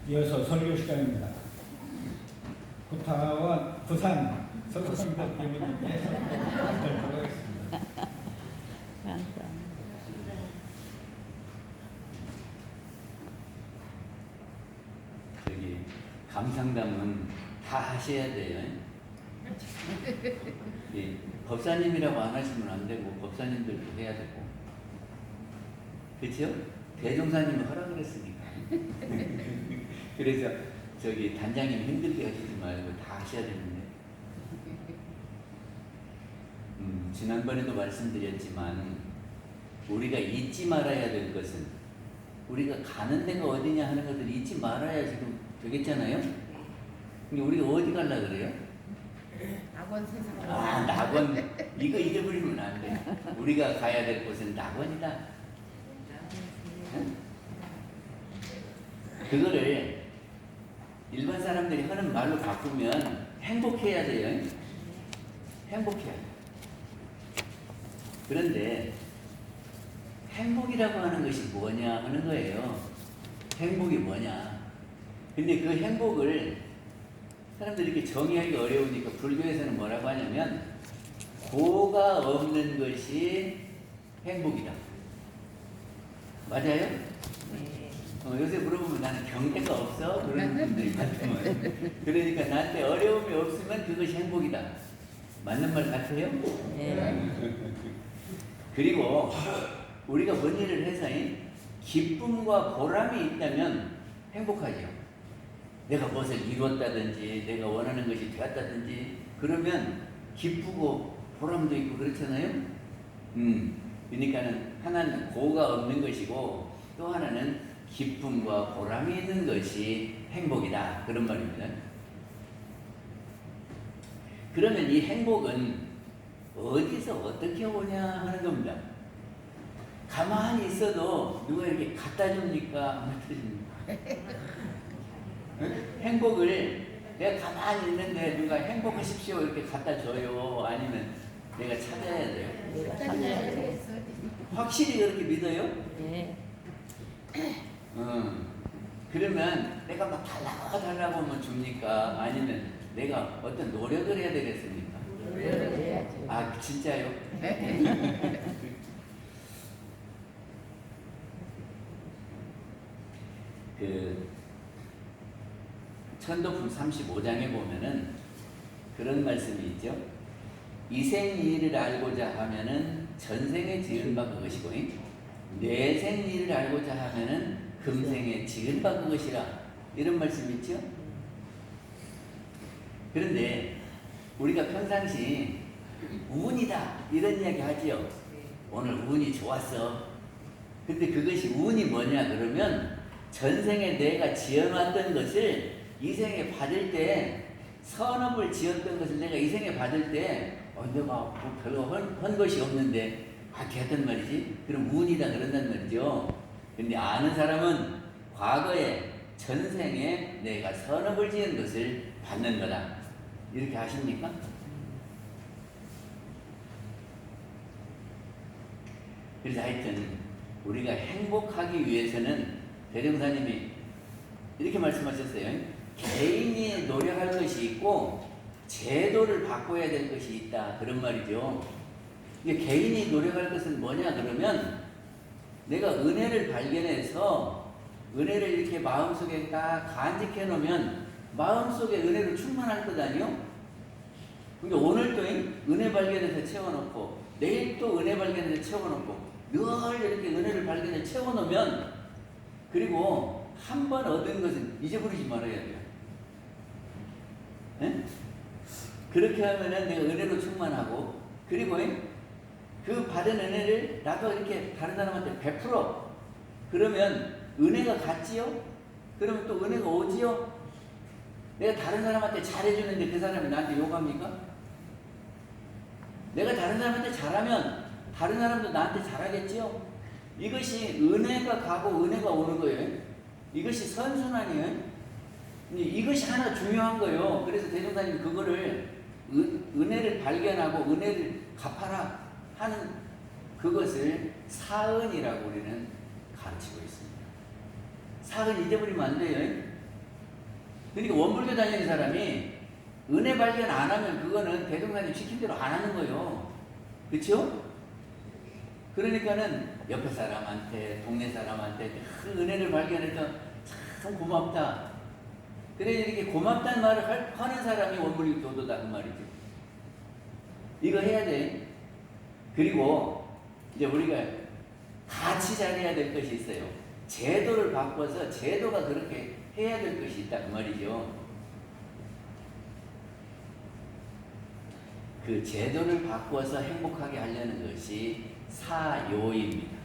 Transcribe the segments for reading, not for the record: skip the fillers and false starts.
이어서 설교 시간입니다. 구타와 부산 설교입니다 때문에 들어가겠습니다. 저기 감상담은 다 하셔야 돼요. 예, 법사님이라고 안 하시면 안 되고 법사님들도 해야 되고, 그렇죠? 대종사님은 허락을 했으니까. 그래서 저기 단장님 힘들게 하시지 말고 다 하셔야 되는데, 지난번에도 말씀드렸지만 우리가 잊지 말아야 될 것은, 우리가 가는 데가 어디냐 하는 것을 잊지 말아야 지금 되겠잖아요. 근데 우리가 어디 가려 그래요? 낙원 세상. 아, 낙원. 이거 잊어버리면 안 돼. 우리가 가야 될 곳은 낙원이다. 응? 그거를 일반 사람들이 하는 말로 바꾸면 행복해야 돼요. 행복해야 돼. 그런데 행복이라고 하는 것이 뭐냐 하는 거예요. 행복이 뭐냐. 근데 그 행복을 사람들이 이렇게 정의하기 어려우니까 불교에서는 뭐라고 하냐면 고가 없는 것이 행복이다. 맞아요? 네. 요새 물어보면 나는 경계가 없어? 그런 분들이 많지만, 그러니까 나한테 어려움이 없으면 그것이 행복이다. 맞는 말 같아요? 네. 그리고 우리가 뭔 일을 해서 기쁨과 보람이 있다면 행복하죠. 내가 무엇을 이루었다든지 내가 원하는 것이 되었다든지 그러면 기쁘고 보람도 있고 그렇잖아요. 그러니까는 하나는 고가 없는 것이고 또 하나는 기쁨과 보람이 있는 것이 행복이다, 그런 말입니다. 그러면 이 행복은 어디서 어떻게 오냐 하는 겁니다. 가만히 있어도 누가 이렇게 갖다 줍니까? 안 갖다 줍니까? 행복을 내가 가만히 있는데 누가 행복하십시오 이렇게 갖다 줘요? 아니면 내가 찾아야 돼요? 내가 찾아야 돼. 확실히 그렇게 믿어요? 네. 그러면 내가 막 달라고 하면 줍니까? 아니면 내가 어떤 노력을 해야 되겠습니까? 노력을 해야지. 아, 진짜요? 그 천도품 35장에 보면은 그런 말씀이 있죠. 이생이를 알고자 하면은 전생에 지은 바 그것이고, 내생이를 알고자 하면은 금생에 지은 바 그것이라, 이런 말씀 있죠. 그런데 우리가 평상시 운이다 이런 이야기 하지요. 오늘 운이 좋았어. 근데 그것이 운이 뭐냐 그러면 전생에 내가 지어놨던 것을 이생에 받을 때, 선업을 지었던 것을 내가 이생에 받을 때 내가 뭐 별로 한 것이 없는데 됐단 말이지. 그럼 운이다 그런단 말이죠. 근데 아는 사람은 과거에 전생에 내가 선업을 지은 것을 받는 거다, 이렇게 아십니까? 그래서 하여튼 우리가 행복하기 위해서는 대종사님이 이렇게 말씀하셨어요. 개인이 노력할 것이 있고 제도를 바꿔야 될 것이 있다, 그런 말이죠. 이게 개인이 노력할 것은 뭐냐 그러면 내가 은혜를 발견해서 은혜를 이렇게 마음속에 딱 간직해 놓으면 마음속에 은혜로 충만할 것 아니요? 근데 오늘 또 은혜 발견해서 채워놓고 내일 또 은혜 발견해서 채워놓고 늘 이렇게 은혜를 발견해 채워놓으면, 그리고 한 번 얻은 것은 잊어버리지 말아야 돼요. 에? 그렇게 하면은 내가 은혜로 충만하고, 그리고 그 받은 은혜를 나도 이렇게 다른 사람한테 베풀어. 그러면 은혜가 갔지요? 그러면 또 은혜가 오지요? 내가 다른 사람한테 잘해주는데 그 사람이 나한테 욕합니까? 내가 다른 사람한테 잘하면 다른 사람도 나한테 잘하겠지요? 이것이 은혜가 가고 은혜가 오는 거예요. 이것이 선순환이에요. 이것이 하나 중요한 거예요. 그래서 대종사님 그거를 은혜를 발견하고 은혜를 갚아라 하는 그것을 사은이라고 우리는 가르치고 있습니다. 사은 잊어버리면 안 돼요. 그러니까 원불교 다니는 사람이 은혜 발견 안 하면 그거는 대종사님 시킨 대로 안 하는 거예요. 그렇죠? 그러니까는 옆에 사람한테, 동네 사람한테 그 은혜를 발견해서 참 고맙다. 그래 이렇게 고맙다는 말을 하는 사람이 원불교 교도다 그 말이죠. 이거 해야 돼. 그리고 이제 우리가 같이 잘해야 될 것이 있어요. 제도를 바꿔서 제도가 그렇게 해야 될 것이 있다 그 말이죠. 그 제도를 바꿔서 행복하게 하려는 것이 사요입니다.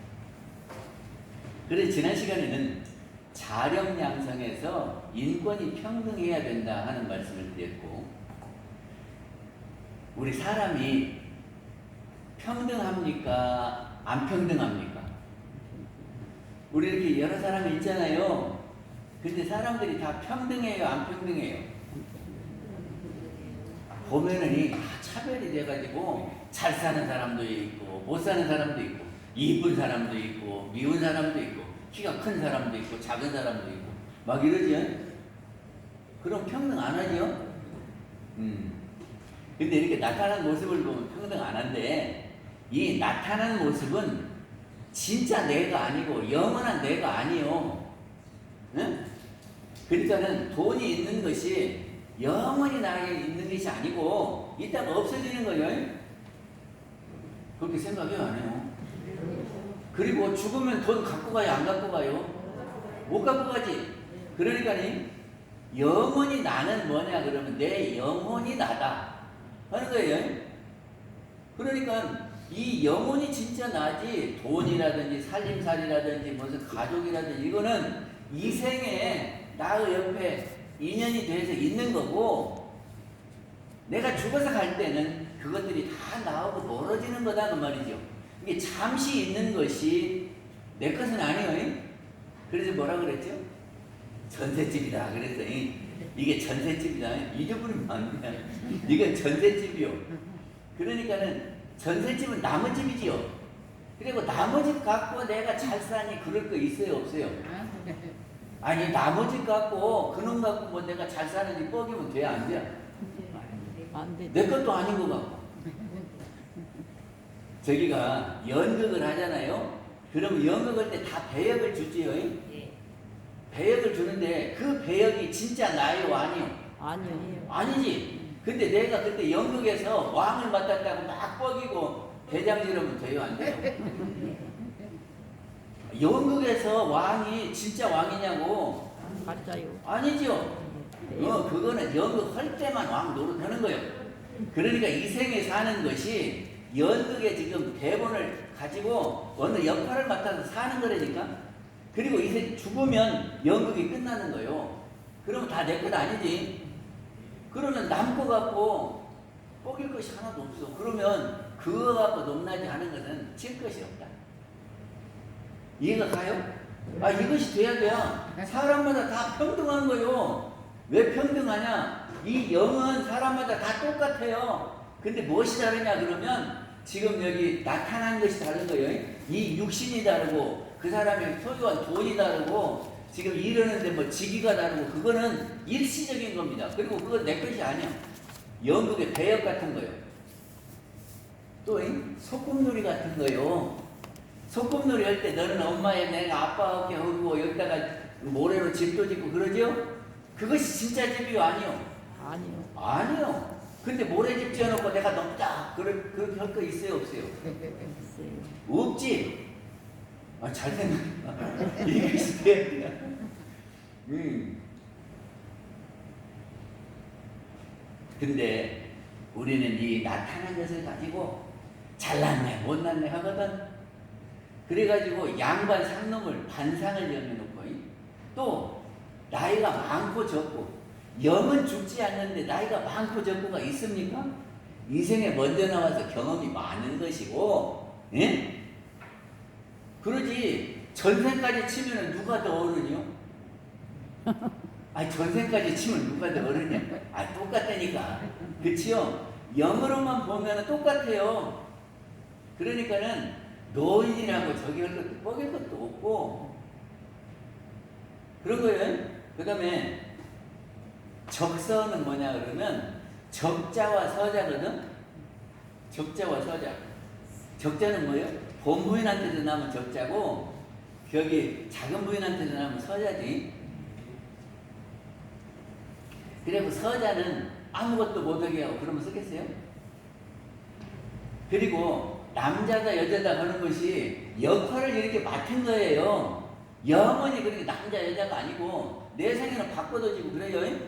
그래서 지난 시간에는 자력 양성에서 인권이 평등해야 된다 하는 말씀을 드렸고, 우리 사람이 평등합니까? 안 평등합니까? 우리 이렇게 여러 사람이 있잖아요. 근데 사람들이 다 평등해요? 안 평등해요? 보면은 다 차별이 돼가지고 잘 사는 사람도 있고 못 사는 사람도 있고 이쁜 사람도 있고 미운 사람도 있고 키가 큰 사람도 있고 작은 사람도 있고 막 이러지. 그럼 평등 안 하죠? 근데 이렇게 나타난 모습을 보면 평등 안 한데, 이 나타난 모습은 진짜 내가 아니고 영원한 내가 아니요. 응? 그러니까는 돈이 있는 것이 영원히 나에게 있는 것이 아니고 이따가 없어지는 거예요. 그렇게 생각해요, 안 해요? 그리고 죽으면 돈 갖고 가요, 안 갖고 가요? 못 갖고 가지. 그러니까 영원히 나는 뭐냐 그러면 내 영혼이 나다 하는 거예요. 그러니까 이 영혼이 진짜 나지, 돈이라든지 살림살이라든지 무슨 가족이라든지 이거는 이 생에 나의 옆에 인연이 돼서 있는 거고, 내가 죽어서 갈 때는 그것들이 다 나오고 멀어지는 거다 그 말이죠. 이게 잠시 있는 것이 내 것은 아니에요. 그래서 뭐라 그랬죠? 전셋집이다. 그래서 이게 전셋집이다. 잊어버리면 안 돼. 이건 전셋집이요. 그러니까는 전셋집은 나무 집이지요. 그리고 나무 집 갖고 내가 잘 사니 그럴 거 있어요, 없어요? 아니 나무 집 갖고 그놈 갖고 뭐 내가 잘 사는지 뻐기면 돼, 안 돼? 안 돼. 내 것도 아닌 거 같고. 저기가 연극을 하잖아요. 그러면 연극할 때 다 배역을 주지요. 배역을 주는데 그 배역이 진짜 나예요, 아니요? 아니요. 아니지. 근데 내가 그때 연극에서 왕을 맡았다고 막 뻐기고 대장지르면 돼요, 안 돼요? 연극에서 왕이 진짜 왕이냐고? 맞아요. 아니죠. 그거는 연극 할 때만 왕 노릇하는 거예요. 그러니까 이 생에 사는 것이 연극에 지금 대본을 가지고 어느 역할을 맡아서 사는 거라니까. 그리고 이제 죽으면 연극이 끝나는 거예요. 그러면 다 내 것 아니지. 그러면 남고 갖고 뽀길 것이 하나도 없어. 그러면 그거 갖고 높나지 하는 것은 질 것이 없다. 이해가 가요? 아, 이것이 돼야 돼야 사람마다 다 평등한 거요. 왜 평등하냐? 이 영은 사람마다 다 똑같아요. 근데 무엇이 다르냐 그러면 지금 여기 나타난 것이 다른 거예요. 이 육신이 다르고 그 사람이 소유한 돈이 다르고 지금 이러는데 뭐 직위가 다르고 그거는 일시적인 겁니다. 그리고 그건 내 것이 아니야. 연극의 배역 같은 거예요. 또 소꿉놀이 같은 거예요. 소꿉놀이 할 때 너는 엄마의 내가 아빠 어깨 허고 여기다가 모래로 집도 짓고 그러죠? 그것이 진짜 집이요, 아니요? 아니요. 아니요. 근데 모래집 지어놓고 내가 높다 그렇게 할 거 있어요, 없어요? 있어요. 없지. 아, 잘 생각해. 이것이 돼야. 근데 우리는 이 나타난 것을 가지고 잘났네 못났네 하거든. 그래가지고 양반 상놈을 반상을 정해놓고 또 나이가 많고 적고, 영은 죽지 않는데 나이가 많고 적고가 있습니까? 인생에 먼저 나와서 경험이 많은 것이고, 예? 그러지 전생까지 치면은 누가 더 어른이요? 아니 전생까지 치면 누가 더 어른이야? 아 똑같다니까. 그치요? 영으로만 보면은 똑같아요. 그러니까는 노인이라고 저기 할 것도 뻐길 것도 없고 그런 거예요. 그 다음에 적서는 뭐냐 그러면 적자와 서자거든. 적자와 서자. 적자는 뭐예요? 본 부인한테도 나면 적자고 여기 작은 부인한테도 나면 서자지. 그리고 서자는 아무것도 못하게 하고 그러면 쓰겠어요? 그리고 남자다 여자다 하는 것이 역할을 이렇게 맡은 거예요. 영원히 그렇게 남자 여자가 아니고 내 생에는 바꿔도지고 그래요.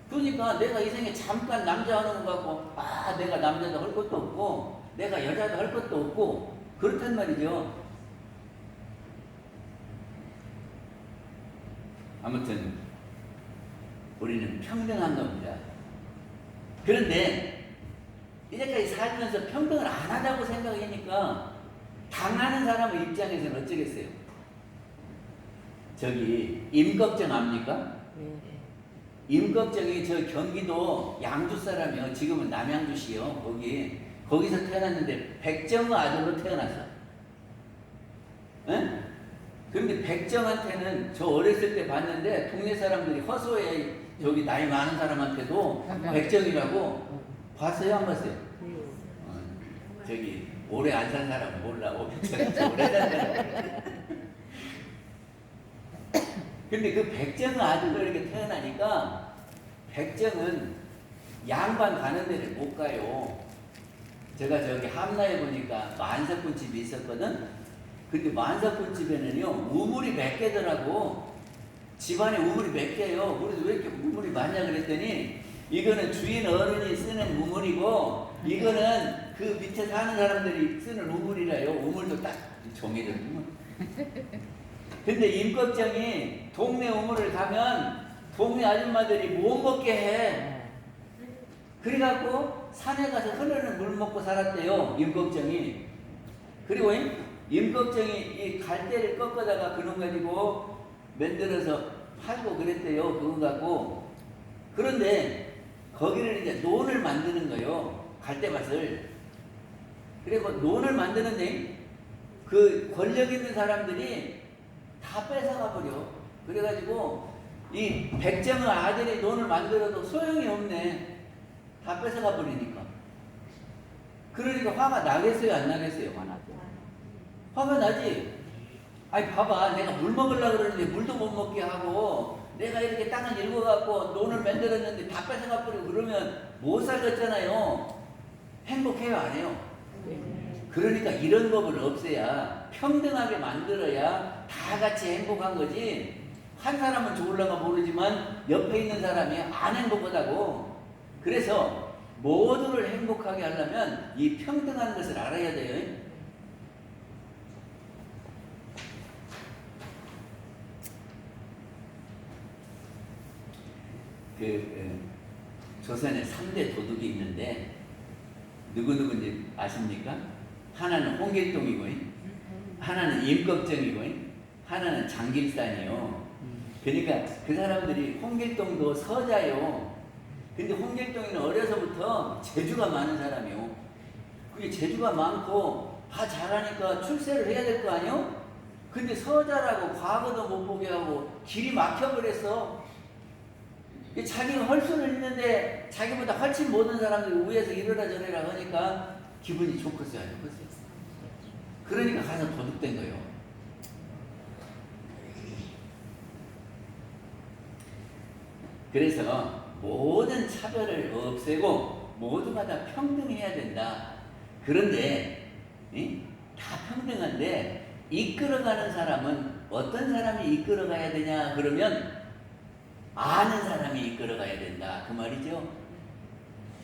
그러니까 내가 이 생에 잠깐 남자 하는 거 갖고 아 내가 남자도 할 것도 없고 내가 여자도 할 것도 없고 그렇단 말이죠. 아무튼 우리는 평등한 겁니다. 그런데 이제까지 살면서 평등을 안 하자고 생각하니까 당하는 사람의 입장에서는 어쩌겠어요? 저기 임꺽정 압니까? 네. 임꺽정이 저 경기도 양주 사람이요. 지금은 남양주시요. 거기서 태어났는데 백정의 아들로 태어났어. 에? 그런데 백정한테는 저 어렸을 때 봤는데 동네 사람들이 허소에 저기 나이 많은 사람한테도 백정이라고 봤어요? 안 봤어요? 저기 오래 안 산 사람은 몰라. 백정이 오래 산 사람. 근데 그 백정의 아들로 이렇게 태어나니까 백정은 양반 가는 데를 못 가요. 제가 저기 함라에 보니까 만석군집이 있었거든. 근데 만석군집에는요 우물이 몇 개더라고. 집안에 우물이 몇 개요. 우리도 왜 이렇게 우물이 많냐 그랬더니 이거는 주인 어른이 쓰는 우물이고 이거는 그 밑에 사는 사람들이 쓰는 우물이라요. 우물도 딱 정해져. 근데 임꺽정이 동네 우물을 가면 동네 아줌마들이 못 먹게 해. 그래갖고 산에 가서 흐르는 물 먹고 살았대요. 임꺽정이. 그리고 임꺽정이 이 갈대를 꺾어다가 그놈 가지고 만들어서 팔고 그랬대요. 그거 갖고. 그런데 거기를 이제 논을 만드는 거예요. 갈대밭을. 그리고 논을 만드는데 그 권력 있는 사람들이 다 뺏어가 버려. 그래가지고 이 백정의 아들이 논을 만들어도 소용이 없네. 다 뺏어가 버리니까. 그러니까 화가 나겠어요? 안 나겠어요? 화가 나지? 아니 봐봐, 내가 물 먹으려고 그러는데 물도 못 먹게 하고 내가 이렇게 땅을 일궈갖고 논을 만들었는데 다 뺏어가 버리고 그러면 못 살겠잖아요. 행복해요? 안 해요? 그러니까 이런 법을 없애야 평등하게 만들어야 다 같이 행복한 거지. 한 사람은 좋을라가 모르지만 옆에 있는 사람이 안 행복하다고. 그래서 모두를 행복하게 하려면 이 평등한 것을 알아야 돼요. 조선에 3대 도둑이 있는데 누구누구인지 아십니까? 하나는 홍길동이고 하나는 임꺽정이고 하나는 장길산이요. 그러니까 그 사람들이 홍길동도 서자요. 근데 홍길동이는 어려서부터 재주가 많은 사람이요. 그게 재주가 많고 다 잘하니까 출세를 해야 될 거 아니요? 근데 서자라고 과거도 못 보게 하고 길이 막혀버렸어. 자기가 헐수는 있는데 자기보다 훨씬 모든 사람들이 위에서 이러라 저러라 하니까 기분이 좋겠어요? 안 좋겠어요? 그러니까 가서 도둑된 거예요. 그래서 모든 차별을 없애고 모두가 다 평등해야 된다. 그런데 다 평등한데 이끌어가는 사람은 어떤 사람이 이끌어가야 되냐 그러면 아는 사람이 이끌어가야 된다. 그 말이죠.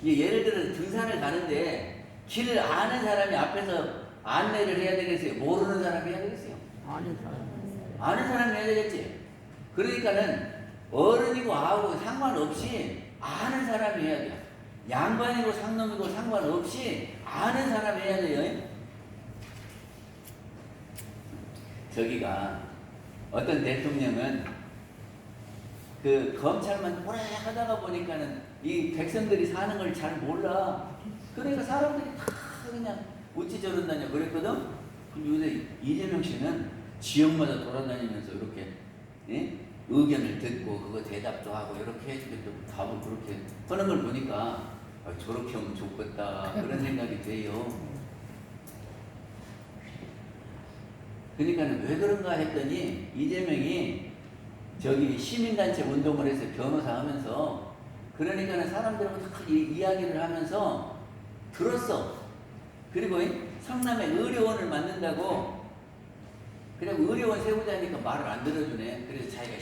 예를 들어 등산을 가는데 길을 아는 사람이 앞에서 안내를 해야 되겠어요? 모르는 사람이 해야 되겠어요? 아는 사람이 해야 되겠지. 그러니까는 어른이고 아우고 상관없이 아는 사람이 해야 돼요. 양반이고 상놈이고 상관없이 아는 사람이 해야 돼요. 저기가 어떤 대통령은 그 검찰만 오래 하다가 보니까는 이 백성들이 사는 걸 잘 몰라. 그러니까 사람들이 다 그냥 어찌 저런다냐 그랬거든. 근데 요새 이재명 씨는 지역마다 돌아다니면서 이렇게 의견을 듣고 그거 대답도 하고 이렇게 해주면 또 답을 그렇게 하는 걸 보니까 저렇게 하면 좋겠다 그런 생각이 돼요. 그러니까 왜 그런가 했더니 이재명이 저기 시민단체 운동을 해서 변호사 하면서 그러니까는 사람들하고 다 이야기를 하면서 들었어. 그리고 성남에 의료원을 만든다고 그리고 의료원 세우자니까 말을 안 들어주네. 그래서 자기가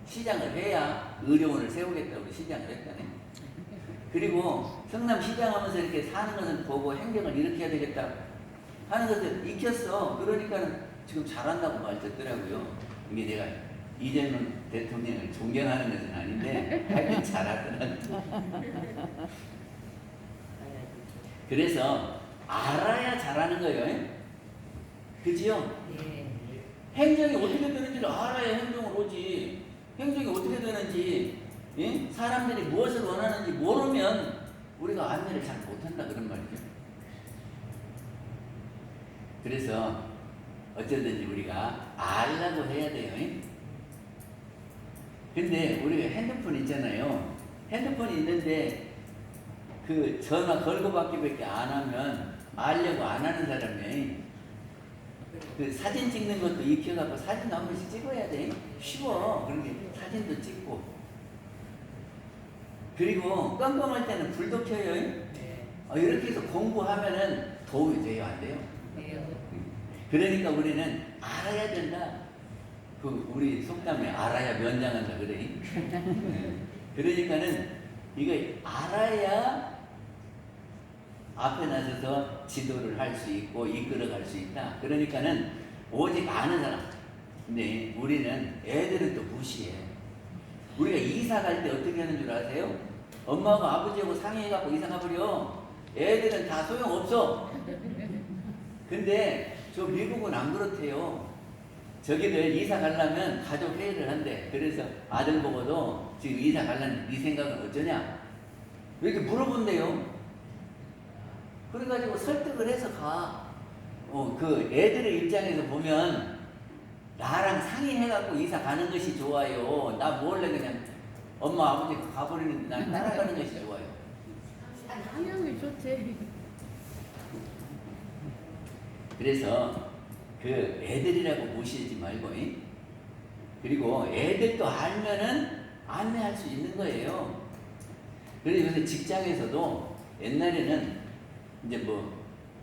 시장을 해야 의료원을 세우겠다고 시장을 했다네. 그리고 성남 시장하면서 이렇게 사는 것을 보고 행정을 이렇게 해야 되겠다 하는 것을 익혔어. 그러니까는 지금 잘한다고 말 듣더라고요. 이게 내가 이재명 대통령을 존경하는 것은 아닌데 하여튼 잘하더라고요. 그래서 알아야 잘하는 거예요. 그지요? 행정이 어떻게 되는지를 알아야 행동을 오지. 행정이 어떻게 되는지, 예? 사람들이 무엇을 원하는지 모르면 우리가 안내를 잘 못한다 그런 말이죠. 그래서 어쩌든지 우리가 알라고 해야 돼요. 예? 근데 우리가 핸드폰 있잖아요. 핸드폰이 있는데 그 전화 걸고 받기밖에 안 하면 알려고 안 하는 사람이 그 사진 찍는 것도 익혀갖고 사진 한 번씩 찍어야 돼. 쉬워. 그런게 사진도 찍고. 그리고 깜깜할 때는 불도 켜요. 이렇게 해서 공부하면은 도움이 돼요, 안 돼요? 그러니까 우리는 알아야 된다. 그 우리 속담에 알아야 면장한다 그래. 그러니까는 이거 알아야 앞에 나서서 지도를 할 수 있고 이끌어갈 수 있다. 그러니까는 오직 아는 사람. 근데 우리는 애들은 또 무시해. 우리가 이사 갈 때 어떻게 하는 줄 아세요? 엄마하고 아버지하고 상의해갖고 이사 가버려. 애들은 다 소용없어. 근데 저 미국은 안 그렇대요. 저기들 이사 가려면 가족 회의를 한대. 그래서 아들 보고도 지금 이사 가려면 네 생각은 어쩌냐? 왜 이렇게 물어본대요. 그래가지고 설득을 해서 가. 그 애들의 입장에서 보면 나랑 상의해갖고 이사 가는 것이 좋아요. 나 몰래 그냥 엄마 아버지 가버리는데 난 따라가는 것이 좋아요. 당연히 좋지. 그래서 그 애들이라고 무시하지 말고, 그리고 애들도 알면은 안내할 수 있는 거예요. 그래서 요새 직장에서도 옛날에는 이제 뭐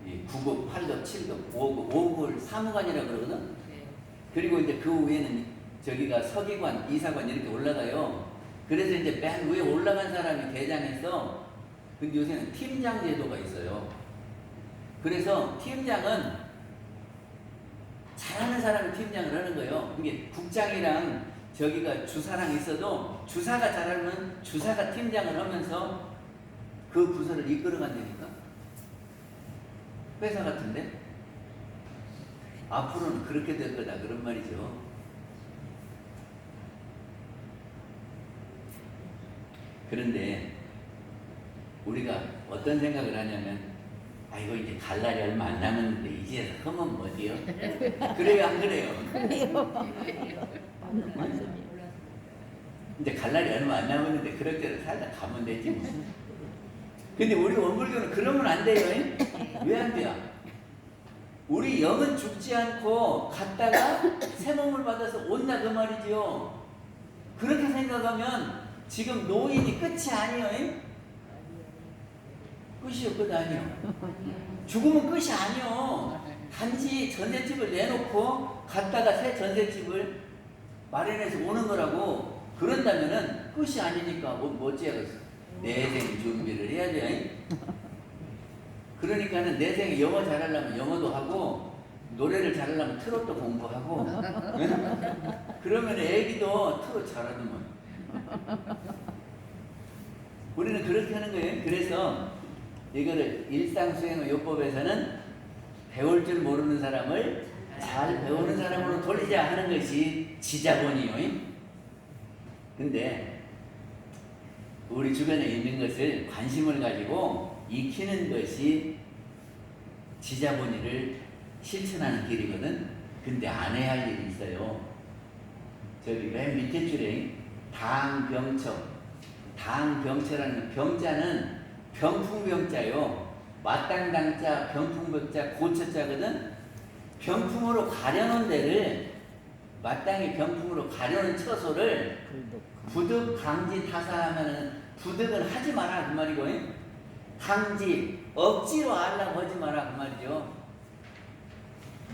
9급, 8급, 7급, 5급, 5급을 사무관이라고 그러거든. 그리고 이제 그 위에는 저기가 서기관, 이사관 이렇게 올라가요. 그래서 이제 맨 위에 올라간 사람이 대장에서 근데 요새는 팀장 제도가 있어요. 그래서 팀장은 잘하는 사람이 팀장을 하는 거예요. 이게 국장이랑 저기가 주사랑 있어도 주사가 잘하면 주사가 팀장을 하면서 그 부서를 이끌어간다니까. 회사 같은데 앞으로는 그렇게 될 거다 그런 말이죠. 그런데 우리가 어떤 생각을 하냐면 아이고 이제 갈 날이 얼마 안 남았는데 이제 하면 뭐지요? 그래요 안 그래요? 맞습니다. 이제 갈 날이 얼마 안 남았는데 그럴 때는 살다 가면 되지 뭐. 근데 우리 원불교는 그러면 안 돼요. 왜 안 돼요? 우리 영은 죽지 않고 갔다가 새 몸을 받아서 온다 그 말이지요. 그렇게 생각하면 지금 노인이 끝이 아니에요. 끝이요, 끝 아니요. 죽으면 끝이 아니요. 단지 전셋집을 내놓고 갔다가 새 전셋집을 마련해서 오는 거라고. 그런다면은 끝이 아니니까 뭐 어찌하겠어. 내생 준비를 해야 돼. 그러니까는 내생에 영어 잘하려면 영어도 하고 노래를 잘하려면 트로트 공부하고 그러면 애기도 트로트 잘하더만. 우리는 그렇게 하는 거예요. 그래서 이거를 일상수행의 요법에서는 배울 줄 모르는 사람을 잘 배우는 사람으로 돌리자 하는 것이 지자본이요. 근데 우리 주변에 있는 것을 관심을 가지고 익히는 것이 지자본의를 실천하는 길이거든. 근데 안 해야 할 일이 있어요. 저기 맨 밑에 줄에 당병처. 당병처라는 병자는 병풍병자요. 마땅당자, 병풍병자, 고처자거든. 병풍으로 가려놓은 데를 마땅히 병풍으로 가려놓은 처소를 부득 강지 타사하면은 부득은 하지 마라 그 말이고, 강지 억지로 하려고 하지 마라 그 말이죠.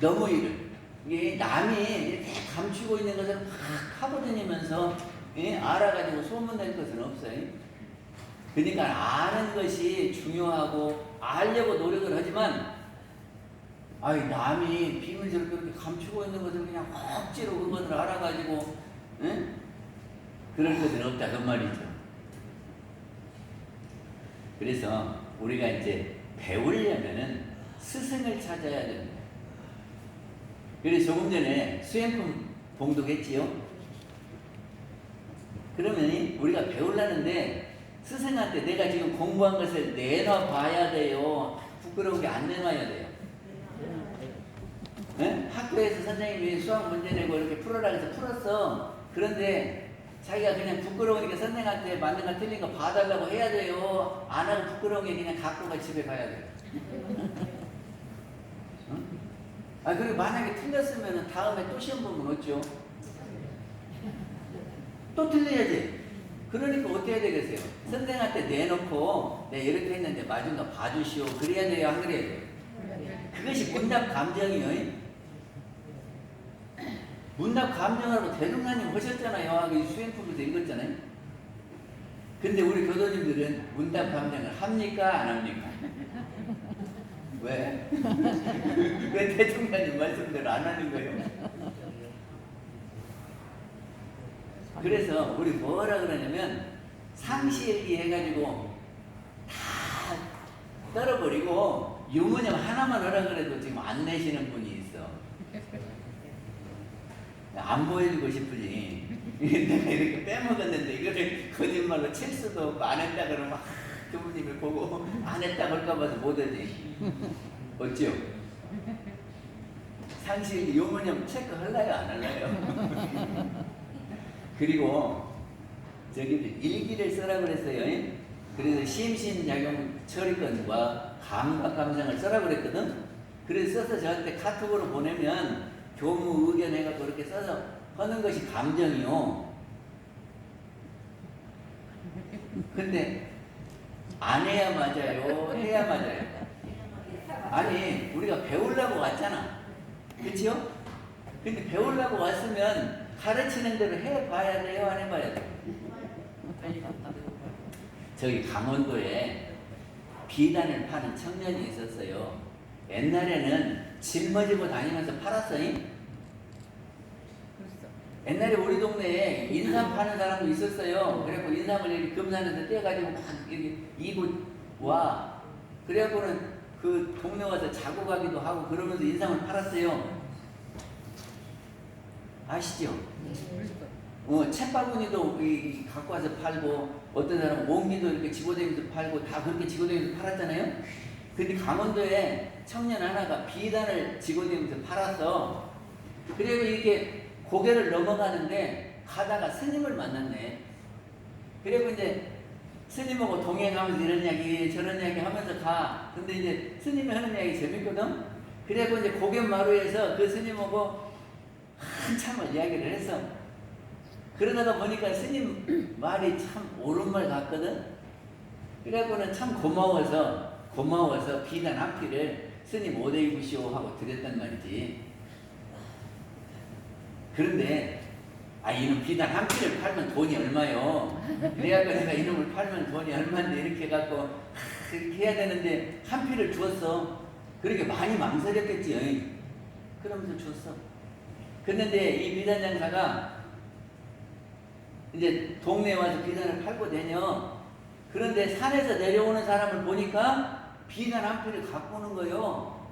너무 이게 남이 이렇게 감추고 있는 것을 막 하고 다니면서 알아가지고 소문낼 것은 없어요. 그러니까 아는 것이 중요하고 알려고 노력을 하지만, 아이 남이 비밀스럽게 그렇게 감추고 있는 것을 그냥 억지로 그것을 알아가지고 그럴 것은 없다 그 말이죠. 그래서 우리가 이제 배우려면은 스승을 찾아야 됩니다. 그래서 조금 전에 수행품 봉독했지요. 그러면 우리가 배우려는데 스승한테 내가 지금 공부한 것을 내놔 봐야 돼요. 부끄러운 게 안 내놔야 돼요. 네? 학교에서 선생님이 수학 문제 내고 이렇게 풀어라 해서 풀었어. 그런데 자기가 그냥 부끄러우니까 선생한테 맞는 거 틀린 거 봐달라고 해야 돼요. 안 하고 부끄러운 게 그냥 갖고 가 집에 가야 돼요. 아, 그리고 만약에 틀렸으면 다음에 또 시험 보면 어쩌? 또 틀려야지. 그러니까 어떻게 해야 되겠어요? 선생한테 내놓고 내가 이렇게 했는데 맞은 거 봐주시오. 그래야 돼요? 안 그래야 돼요? 그것이 문답 감정이요. 문답 감정하고 대동사님 하셨잖아요. 수행품에서 읽었잖아요. 근데 우리 교도님들은 문답 감정을 합니까? 안 합니까? 왜? 왜 대통령님 말씀대로 안 하는 거예요? 그래서 우리 뭐라 그러냐면 상시일기 해가지고 다 떨어버리고 유문형 하나만 하라 그래도 지금 안 내시는 분이 있어. 안 보여주고 싶으니 내가 이렇게 빼먹었는데 이거를 거짓말로 칠 수도 없고 안 했다 그러면 교부님이 보고 안 했다 그럴까 봐서 못하지. 어찌요? 상시 요문형 체크 할래요 안 할래요? 그리고 저기 일기를 쓰라 그랬어요. 그래서 심신작용 처리권과 감각 감상을 쓰라 그랬거든. 그래서 써서 저한테 카톡으로 보내면 교무 의견 해갖고 그렇게 써서 하는 것이 감정이요. 근데 안 해야 맞아요? 해야 맞아요? 아니 우리가 배우려고 왔잖아. 그치요? 근데 배우려고 왔으면 가르치는 대로 해봐야 돼요? 안 해봐야 돼요? 저기 강원도에 비단을 파는 청년이 있었어요. 옛날에는 짊어지고 다니면서 팔았어요. 옛날에 우리 동네에 인삼 파는 사람도 있었어요. 그래갖고 인삼을 이렇게 금산에서 떼가지고 막 이렇게 이고 와. 그래갖고는 그 동네 와서 자고 가기도 하고 그러면서 인삼을 팔았어요. 아시죠? 챗바구니도 갖고 와서 팔고 어떤 사람은 몽기도 이렇게 집어대면서 팔고 다 그렇게 집어대면서 팔았잖아요. 근데 강원도에 청년 하나가 비단을 집어대면서 팔았어. 그리고 이렇게 고개를 넘어가는데 가다가 스님을 만났네. 그리고 이제 스님하고 동행하면서 이런 이야기 저런 이야기 하면서 가. 근데 이제 스님이 하는 이야기 재밌거든. 그리고 이제 고갯마루에서 그 스님하고 한참을 이야기를 했어. 그러다가 보니까 스님 말이 참 옳은 말 같거든. 그래갖고는 참 고마워서 비단 한 피를 스님 옷에 입으시오 하고 드렸단 말이지. 그런데 이놈 비단 한 피를 팔면 돈이 얼마요? 그래갖고 내가 이놈을 팔면 돈이 얼마인데 이렇게 해갖고 이렇게 해야 되는데 한 피를 주었어. 그렇게 많이 망설였겠지. 그러면서 줬어. 그런데 이 비단 장사가 이제 동네에 와서 비단을 팔고 다녀. 그런데 산에서 내려오는 사람을 보니까 비단 한 피를 갖고 오는 거요.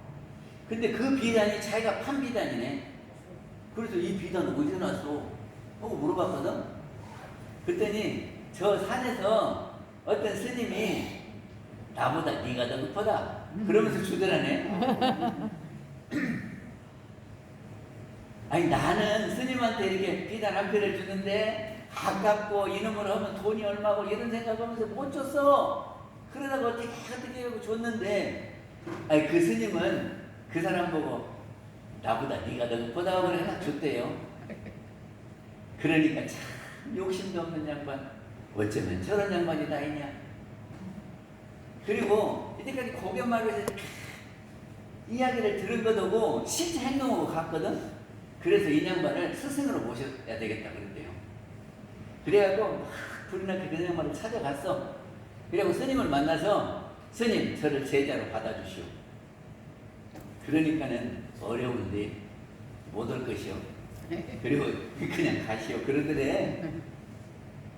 근데 그 비단이 자기가 판 비단이네. 그래서 이 비단 어디서 났어? 하고 물어봤거든. 그랬더니 저 산에서 어떤 스님이 나보다 네가 더 급하다 그러면서 주더라네. 아니 나는 스님한테 이렇게 비단 한 편을 주는데 아깝고 이놈을 하면 돈이 얼마고 이런 생각하면서 못 줬어. 그러다가 어떻게 하고 줬는데 아니 그 스님은 그 사람 보고 나보다 네가 더 못하다고 그래 줬대요. 그러니까 참 욕심도 없는 양반 어쩌면 저런 양반이 다 있냐. 그리고 이때까지 고견말로 해서 이야기를 들은 것하고 실제 행동하고 갔거든. 그래서 이 양반을 스승으로 모셔야 되겠다 그랬대요. 그래갖고 막 불이 나게 그 양반을 찾아갔어. 그래갖고 스님을 만나서 스님 저를 제자로 받아주시오. 그러니까는 어려운데 못 올 것이오. 그리고 그냥 가시오 그러더래.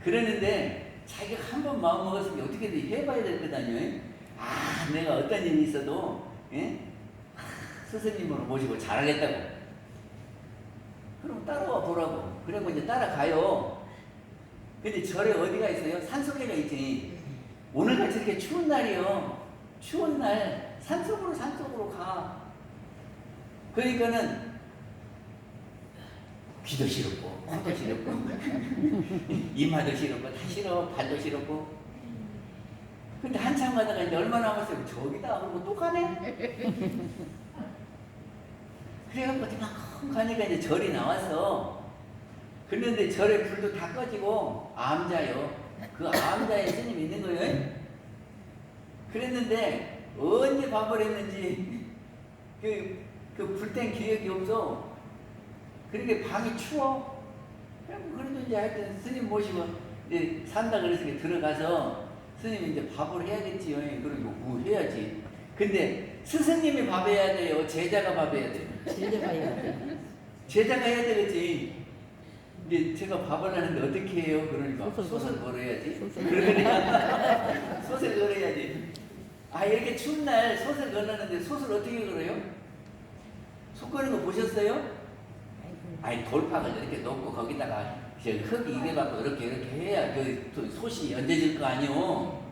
그러는데 자기가 한 번 마음 먹었으니 어떻게든 해봐야 될 거다뇨. 아 내가 어떤 일이 있어도 스승님으로 모시고 잘하겠다고. 그럼 따라와 보라고. 그리고 이제 따라가요. 근데 절에 어디가 있어요? 산속에가 있지. 오늘같이 이렇게 추운 날이요. 추운 날 산속으로 가. 그러니까는 귀도 시렵고 코도 시렵고 이마도 시렵고 다 시려 발도 시렵고. 근데 한참 가다가 이제 얼마 남았어요? 저기다 그러고 또 가네. 그래갖고 막 가니까 이제 절이 나와서 그런데 절에 불도 다 꺼지고 암자요. 그 암자에 스님 있는 거예요. 그랬는데 언제 밥을 했는지 그 불땐 기억이 없어. 그러니까 방이 추워. 그래도 이제 하여튼 스님 모시고 이제 산다 그래서 들어가서 스님 이제 밥을 해야겠지요. 그리고 뭐 해야지. 근데 스승님이 밥 해야 돼요? 제자가 밥 해야 돼요? 제자가 해야 돼. 제자가 해야 되겠지. 근데 제가 밥을 하는데 어떻게 해요? 그러니까 소설 솥을 걸어야지. 소설. 그러니까 솥을 걸어야지. 아 이렇게 추운 날 솥을 걸었는데 솥을 어떻게 걸어요? 솥 거는 거 보셨어요? 아니 돌팍을 이렇게 놓고 거기다가 흙 이래갖고 이렇게 해야 그 솥이 연재질 거 아니오.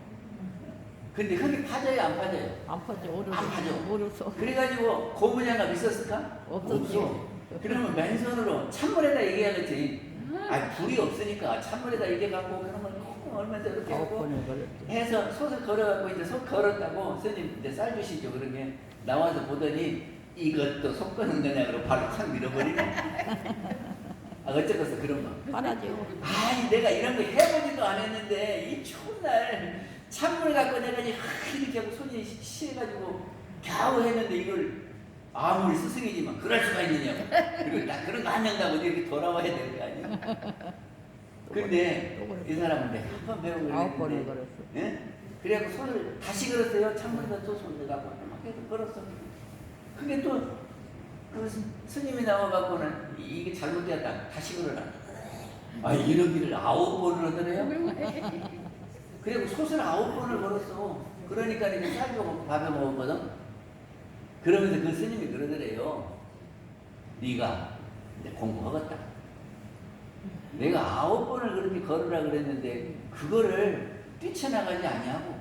근데 흙이 파져요 안 파져요? 안 파져. 안 파져. 오르서. 그래가지고 고무장갑 있었을까? 없었죠. 그러면 맨손으로 찬물에다 얘기하겠지. 아 불이 없으니까 찬물에다 얘기해갖고 그러면 콩콩 얼면서 이렇게 하고 9번을 걸었지. 해서 솥을 걸어갖고 이제 솥 걸었다고 스님 이제 쌀 주시죠. 그러게 나와서 보더니 이것도 속 거는 거냐 그러고 발로 확 밀어버리네. 아 어쩌겠어 그런 거. 화나죠. 아니 내가 이런 거 해보지도 않았는데 이 추운 날 찬물 갖고 내가 이렇게 하고 손이 시해가지고 겨우 했는데 이걸 아무리 스승이지만 그럴 수가 있느냐고. 그리고 나 그런 거 안 한다고 이렇게 돌아와야 될 거 아니야. 근데 이 사람은 내가 한 번 배우고 9번을 걸었어. 예? 그래갖고 손을 다시 걸었어요. 찬물에다 또 손을 갖고 막 계속 걸었어. 그게 또 그 스님이 나와갖고는 이게 잘못되었다. 다시 걸어라. 아 이러기를 9번을 하더래요. 그리고 솥을 9번을 걸었어. 그러니까 이제 쌀 주고 밥을 먹었거든. 그러면서 그 스님이 그러더래요. 네가 이제 공부하겠다. 내가 9번을 그렇게 걸으라 그랬는데 그거를 뛰쳐나가지 아니하고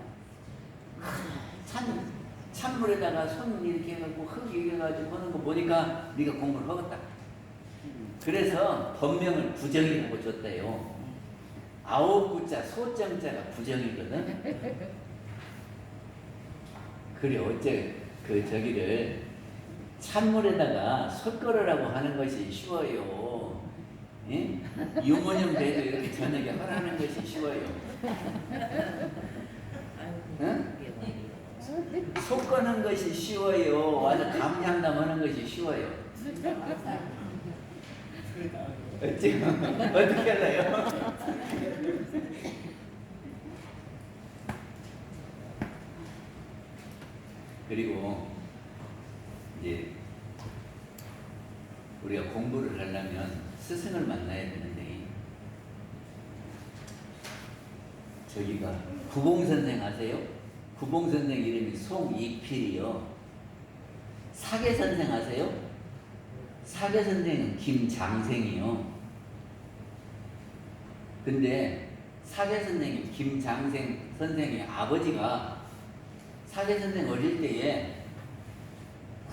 찬물에다가 손 이렇게 해갖고 흙 이겨가지고 하는 거 보니까 네가 공부를 하겠다. 그래서 법명을 부정이라고 줬대요. 9구자 소정자가 부정이거든. 그래 어째 저기를 찬물에다가 솥걸으라고 하는 것이 쉬워요. 예? 유모년 배도 이렇게 저녁에 하라는 것이 쉬워요. 응? 속 거는 것이 쉬워요. 와서 감상담하는 것이 쉬워요. 어떻게 할래요? 그리고 이제 우리가 공부를 하려면 스승을 만나야 되는데 저기가 구봉선생 아세요? 구봉선생 이름이 송익필이요. 사계선생 아세요? 사계선생은 김장생이요. 근데 사계선생님 김장생 선생의 아버지가 사계선생 어릴 때에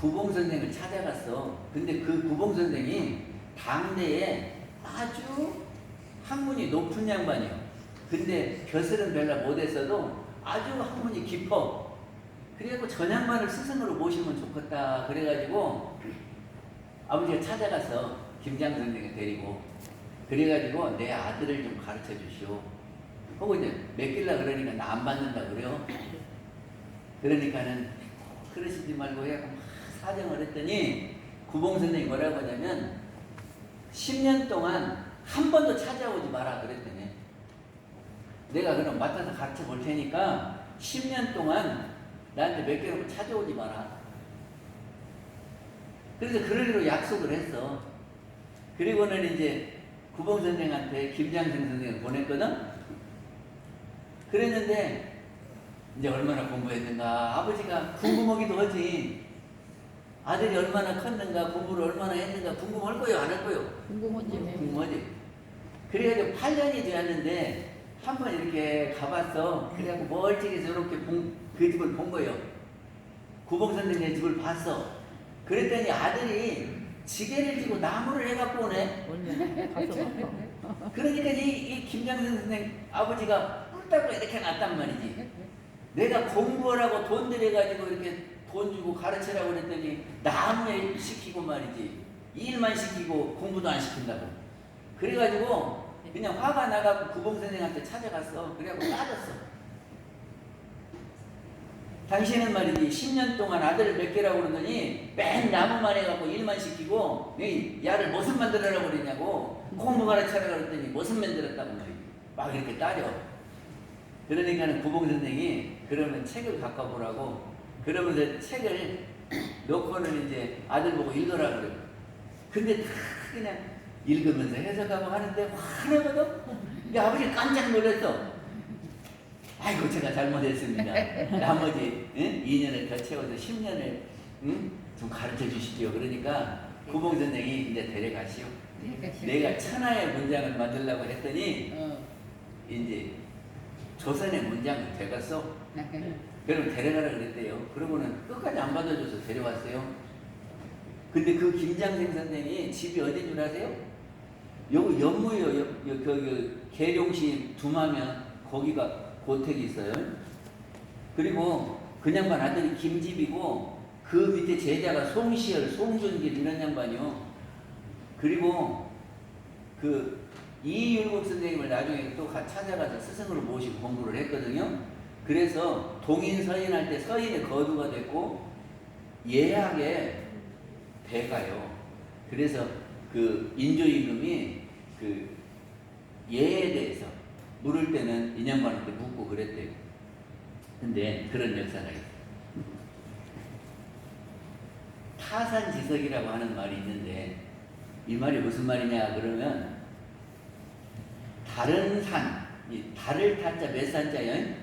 구봉선생을 찾아갔어. 근데 그 구봉선생이 당대에 아주 학문이 높은 양반이요. 근데 벼슬은 별로 못했어도 아주 학문이 깊어. 그래갖고 전 양반을 스승으로 모시면 좋겠다. 그래가지고 아버지가 찾아가서 김장 선생을 데리고 그래가지고 내 아들을 좀 가르쳐 주시오. 하고 이제 맡길라 그러니까 나 안 받는다 그래요. 그러니까는 그러시지 말고 해갖고 막 사정을 했더니 구봉 선생이 뭐라고 하냐면 10년 동안 한 번도 찾아오지 마라 그랬더니 내가 그럼 맡아서 가르쳐 볼 테니까 10년 동안 나한테 맡겨놓고 찾아오지 마라. 그래서 그러기로 약속을 했어. 그리고는 이제 구봉 선생한테 김장생 선생을 보냈거든. 그랬는데 이제 얼마나 공부했는가. 아버지가 궁금하기도 하지. 아들이 얼마나 컸는가, 공부를 얼마나 했는가 궁금할 거요, 안 할 거요? 궁금하지. 궁금하지. 그래가지고 8년이 되었는데 한 번 이렇게 가봤어. 그래갖고 멀찍이서 이렇게 그 집을 본 거예요. 구봉 선생의 집을 봤어. 그랬더니 아들이 지게를 지고 나무를 해갖고 오네. 가서 봐. 그러니까 이 김장선 선생 아버지가 꿀따고 이렇게 놨단 말이지. 내가 공부하라고 돈 들여가지고 이렇게 돈 주고 가르치라고 그랬더니 나무에 시키고 말이지. 일만 시키고 공부도 안 시킨다고. 그래가지고 그냥 화가 나갖고 구봉 선생한테 찾아갔어. 그래갖고 따졌어. 당신은 말이지 10년 동안 아들을 몇 개라고 그러더니 맨 나무만 해갖고 일만 시키고 야를 무슨 만들으라고 그러냐고 공부 가르치라고 그랬더니 무슨 만들었다고 말이지. 막 이렇게 따져. 그러니까는 구봉 선생이 그러면 책을 갖고 보라고 그러면서 책을 놓고는 이제 아들 보고 읽으라고 그래. 근데 다 그냥 읽으면서 해석하고 하는데 화나거든. 근데 아버지 깜짝 놀랐어. 아이고 제가 잘못했습니다. 나머지 2년을 더 채워서 10년을 좀 가르쳐 주시죠. 그러니까 구봉 선생이 이제 데려가시오. 내가 천하의 문장을 만들려고 했더니 이제 조선의 문장을 되겠어. 그럼 데려가라 그랬대요. 그러고는 끝까지 안 받아줘서 데려왔어요. 근데 그 김장생 선생이 집이 어딘 줄 아세요? 여기 연무요. 계룡시 두마면 거기가 고택이 있어요. 그리고 그 양반 아들이 김집이고 그 밑에 제자가 송시열, 송준길 이런 양반이요. 그리고 그 이율국 선생님을 나중에 또 찾아가서 스승으로 모시고 공부를 했거든요. 그래서 동인 서인할 때 서인의 거두가 됐고 예학의 배가요. 그래서 그 인조임금이 그 예에 대해서 물을 때는 인양반한테 묻고 그랬대요. 근데 그런 역사가 있어요. 타산지석이라고 하는 말이 있는데 이 말이 무슨 말이냐 그러면 다른 산, 이 달을 타자 몇 산자요?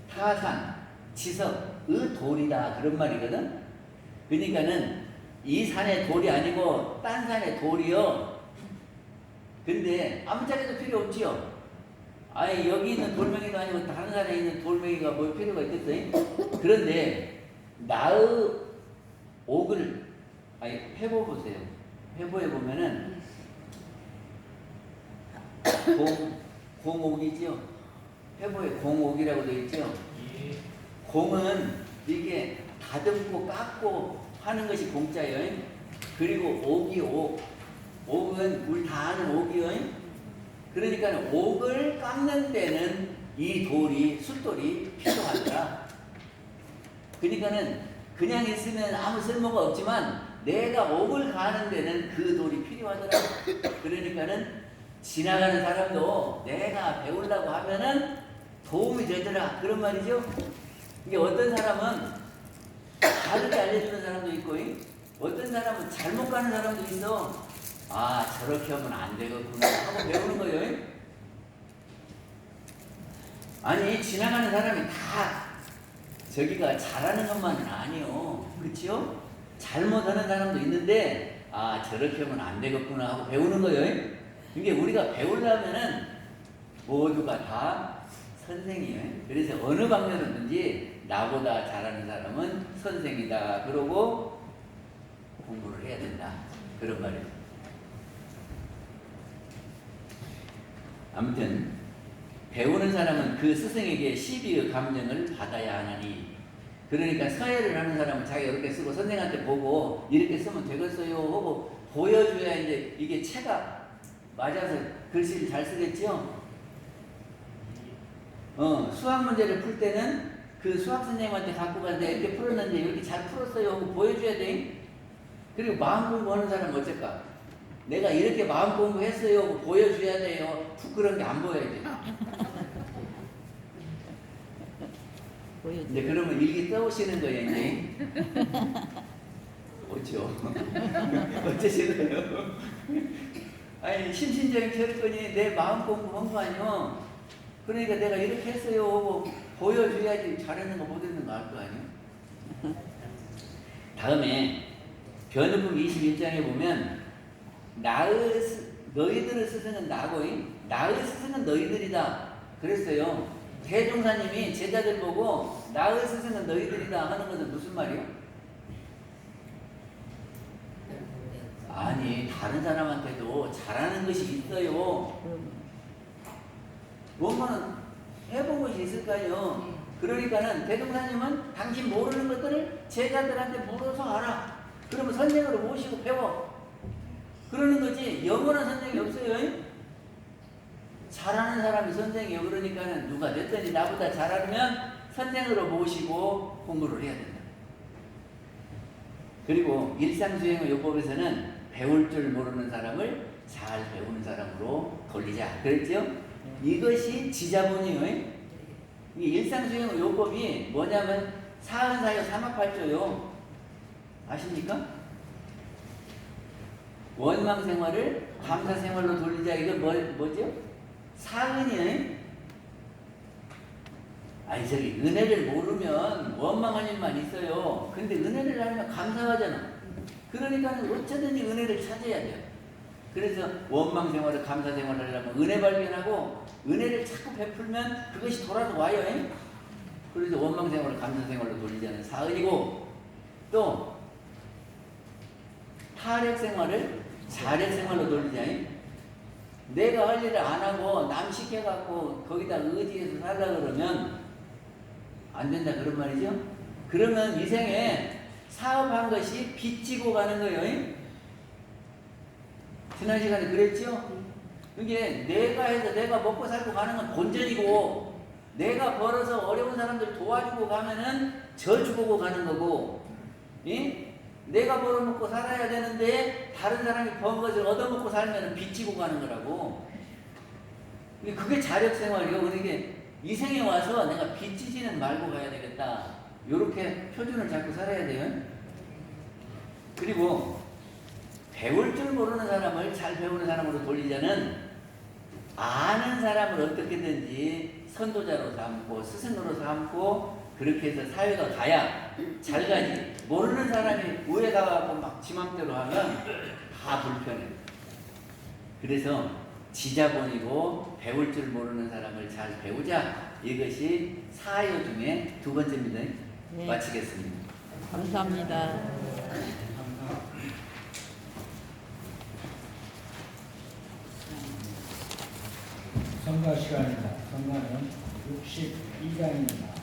타산, 지석의 돌이다 그런 말이거든. 그러니까는 이 산의 돌이 아니고 딴 산의 돌이요. 근데 아무 자리도 필요 없지요. 아니 여기 있는 돌멩이도 아니고 다른 산에 있는 돌멩이가 뭘 필요가 있겠어요? 그런데 나의 옥을 해보세요. 해보에 보면은 공옥이지요. 해보에 공옥이라고 되어 있죠. 공은 이게 다듬고 깎고 하는 것이 공짜예요. 그리고 옥이 옥. 옥은 우리 다 아는 옥이요. 그러니까 옥을 깎는 데는 이 돌이 숫돌이 필요하더라. 그러니까는 그냥 있으면 아무 쓸모가 없지만 내가 옥을 가는 데는 그 돌이 필요하더라. 그러니까는 지나가는 사람도 내가 배우려고 하면은 도움이 되더라. 그런 말이죠. 이게 어떤 사람은 다르게 알려주는 사람도 있고, 어떤 사람은 잘못 가는 사람도 있어. 아, 저렇게 하면 안 되겠구나 하고 배우는 거예요. 아니, 지나가는 사람이 다 저기가 잘하는 것만은 아니요. 그렇죠? 잘못하는 사람도 있는데, 아, 저렇게 하면 안 되겠구나 하고 배우는 거예요. 이게 우리가 배우려면은 모두가 다 선생이에요. 그래서 어느 방면이든지 나보다 잘하는 사람은 선생이다. 그러고 공부를 해야 된다. 그런 말이에요. 아무튼 배우는 사람은 그 스승에게 시비의 감정을 받아야 하나니. 그러니까 서예를 하는 사람은 자기가 이렇게 쓰고 선생한테 보고 이렇게 쓰면 되겠어요 하고 보여줘야 이제 이게 체가 맞아서 글씨를 잘 쓰겠죠. 수학 문제를 풀 때는 그 수학 선생님한테 갖고 가서 내가 이렇게 풀었는데 이렇게 잘 풀었어요 하고 보여줘야 돼. 그리고 마음 공부하는 사람은 어쩔까? 내가 이렇게 마음 공부했어요 하고 보여줘야 돼요. 부끄러운 게 안 보여야 돼. 이제 그러면 일기 떠오시는 거예요, 이제. 어쩌? 어쩌시래요? 아니, 심신적인 철권이 내 마음 공부한 거 아니요? 그러니까 내가 이렇게 했어요 하고 보여줘야지 잘했는 거 못했는 거 알 거 아니요? 다음에 변호품 21장에 보면 너희들의 스승은 나고 나의 스승은 너희들이다 그랬어요. 대종사님이 제자들 보고 나의 스승은 너희들이다 하는 것은 무슨 말이요? 아니 다른 사람한테도 잘하는 것이 있어요. 뭐만 해본 것이 있을까요? 그러니까는 대종사님은 당신 모르는 것들을 제자들한테 물어서 알아. 그러면 선생으로 모시고 배워. 그러는 거지 영원한 선생이 없어요. 잘하는 사람이 선생이에요. 그러니까는 누가 됐든지 나보다 잘하면 선생으로 모시고 공부를 해야 된다. 그리고 일상수행의 요법에서는 배울 줄 모르는 사람을 잘 배우는 사람으로 돌리자. 그랬죠? 이것이 지자본이에요. 이 일상수행의 요법이 뭐냐면 사은사요 삼합팔조요. 아십니까? 원망생활을 감사생활로 돌리자. 이거 뭐죠? 사은이에요. 아니 저기 은혜를 모르면 원망할 일만 있어요. 근데 은혜를 하면 감사하잖아. 그러니까 어쩌든지 은혜를 찾아야 돼요. 그래서 원망생활을 감사생활을 하려면 은혜 발견하고 은혜를 자꾸 베풀면 그것이 돌아서 와요. 그래서 원망생활을 감사생활로 돌리자는 사은이고, 또 탈핵생활을 잘핵생활로 돌리자. 내가 할 일을 안 하고 남 시켜갖고 거기다 의지해서 살라 그러면 안 된다 그런 말이죠. 그러면 이 생에 사업한 것이 빚지고 가는 거예요. 지난 시간에 그랬죠. 이게 내가 해서 내가 먹고 살고 가는 건 본전이고, 내가 벌어서 어려운 사람들 도와주고 가면은 저주보고 가는 거고, 내가 벌어먹고 살아야 되는데 다른 사람이 번 것을 얻어먹고 살면 빚지고 가는 거라고. 그게 자력생활이요. 그러니까 이 생에 와서 내가 빚지지는 말고 가야 되겠다. 요렇게 표준을 잡고 살아야 돼요. 그리고 배울 줄 모르는 사람을 잘 배우는 사람으로 돌리자는 아는 사람을 어떻게든지 선도자로 삼고 스승으로 삼고 그렇게 해서 사회가 가야 잘 가지. 모르는 사람이 우에 가갖고 막 지맘대로 하면 다 불편해. 그래서 지자본이고 배울 줄 모르는 사람을 잘 배우자. 이것이 사요 중에 두 번째입니다. 네. 마치겠습니다. 감사합니다. 성가 시간입니다. 성가는 62장입니다.